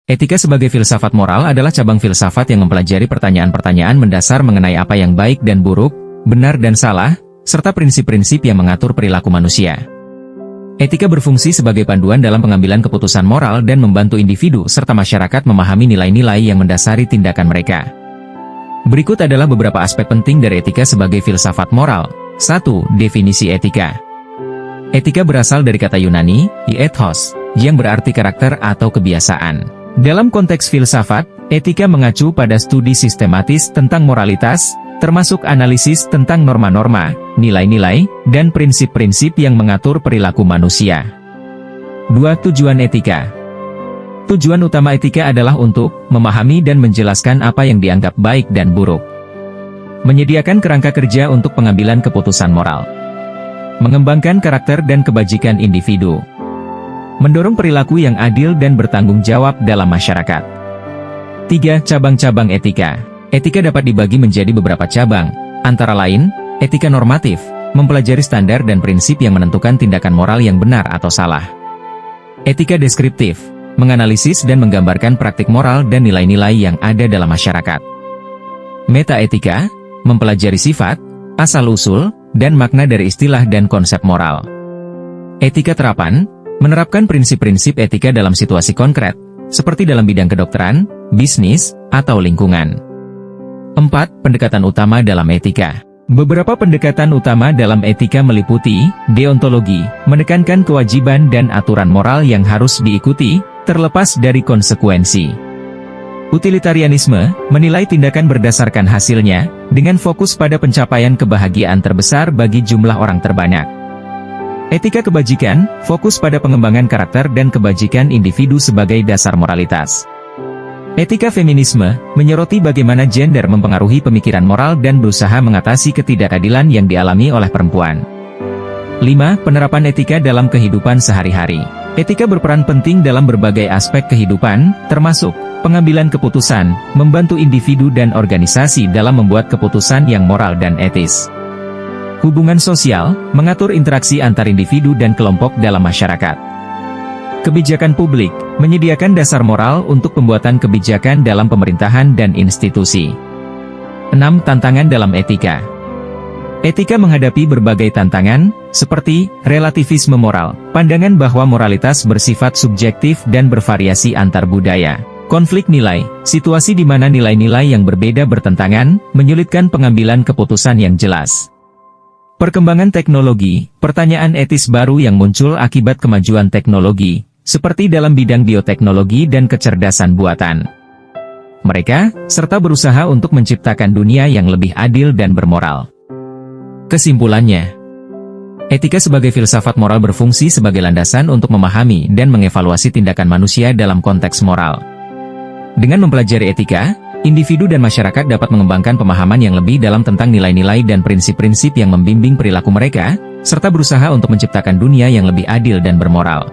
Etika sebagai filsafat moral adalah cabang filsafat yang mempelajari pertanyaan-pertanyaan mendasar mengenai apa yang baik dan buruk, benar dan salah, serta prinsip-prinsip yang mengatur perilaku manusia. Etika berfungsi sebagai panduan dalam pengambilan keputusan moral dan membantu individu serta masyarakat memahami nilai-nilai yang mendasari tindakan mereka. Berikut adalah beberapa aspek penting dari etika sebagai filsafat moral. 1. Definisi etika. Etika berasal dari kata Yunani, ethos, yang berarti karakter atau kebiasaan. Dalam konteks filsafat, etika mengacu pada studi sistematis tentang moralitas, termasuk analisis tentang norma-norma, nilai-nilai, dan prinsip-prinsip yang mengatur perilaku manusia. 2. Tujuan etika. Tujuan utama etika adalah untuk memahami dan menjelaskan apa yang dianggap baik dan buruk. Menyediakan kerangka kerja untuk pengambilan keputusan moral. Mengembangkan karakter dan kebajikan individu. Mendorong perilaku yang adil dan bertanggung jawab dalam masyarakat. 3. Cabang-cabang etika. Etika dapat dibagi menjadi beberapa cabang, antara lain, etika normatif, mempelajari standar dan prinsip yang menentukan tindakan moral yang benar atau salah. Etika deskriptif, menganalisis dan menggambarkan praktik moral dan nilai-nilai yang ada dalam masyarakat. Metaetika, mempelajari sifat, asal-usul, dan makna dari istilah dan konsep moral. Etika terapan, menerapkan prinsip-prinsip etika dalam situasi konkret, seperti dalam bidang kedokteran, bisnis, atau lingkungan. 4. Pendekatan utama dalam etika. Beberapa pendekatan utama dalam etika meliputi, deontologi, menekankan kewajiban dan aturan moral yang harus diikuti, terlepas dari konsekuensi. Utilitarianisme, menilai tindakan berdasarkan hasilnya, dengan fokus pada pencapaian kebahagiaan terbesar bagi jumlah orang terbanyak. Etika kebajikan, fokus pada pengembangan karakter dan kebajikan individu sebagai dasar moralitas. Etika feminisme, menyoroti bagaimana gender mempengaruhi pemikiran moral dan berusaha mengatasi ketidakadilan yang dialami oleh perempuan. 5. Penerapan etika dalam kehidupan sehari-hari. Etika berperan penting dalam berbagai aspek kehidupan, termasuk pengambilan keputusan, membantu individu dan organisasi dalam membuat keputusan yang moral dan etis. Hubungan sosial, mengatur interaksi antar individu dan kelompok dalam masyarakat. Kebijakan publik, menyediakan dasar moral untuk pembuatan kebijakan dalam pemerintahan dan institusi. 6. Tantangan dalam etika. Etika menghadapi berbagai tantangan, seperti relativisme moral, pandangan bahwa moralitas bersifat subjektif dan bervariasi antar budaya. Konflik nilai, situasi di mana nilai-nilai yang berbeda bertentangan, menyulitkan pengambilan keputusan yang jelas. Perkembangan teknologi, pertanyaan etis baru yang muncul akibat kemajuan teknologi, seperti dalam bidang bioteknologi dan kecerdasan buatan. Mereka, serta berusaha untuk menciptakan dunia yang lebih adil dan bermoral. Kesimpulannya, etika sebagai filsafat moral berfungsi sebagai landasan untuk memahami dan mengevaluasi tindakan manusia dalam konteks moral. Dengan mempelajari etika, individu dan masyarakat dapat mengembangkan pemahaman yang lebih dalam tentang nilai-nilai dan prinsip-prinsip yang membimbing perilaku mereka, serta berusaha untuk menciptakan dunia yang lebih adil dan bermoral.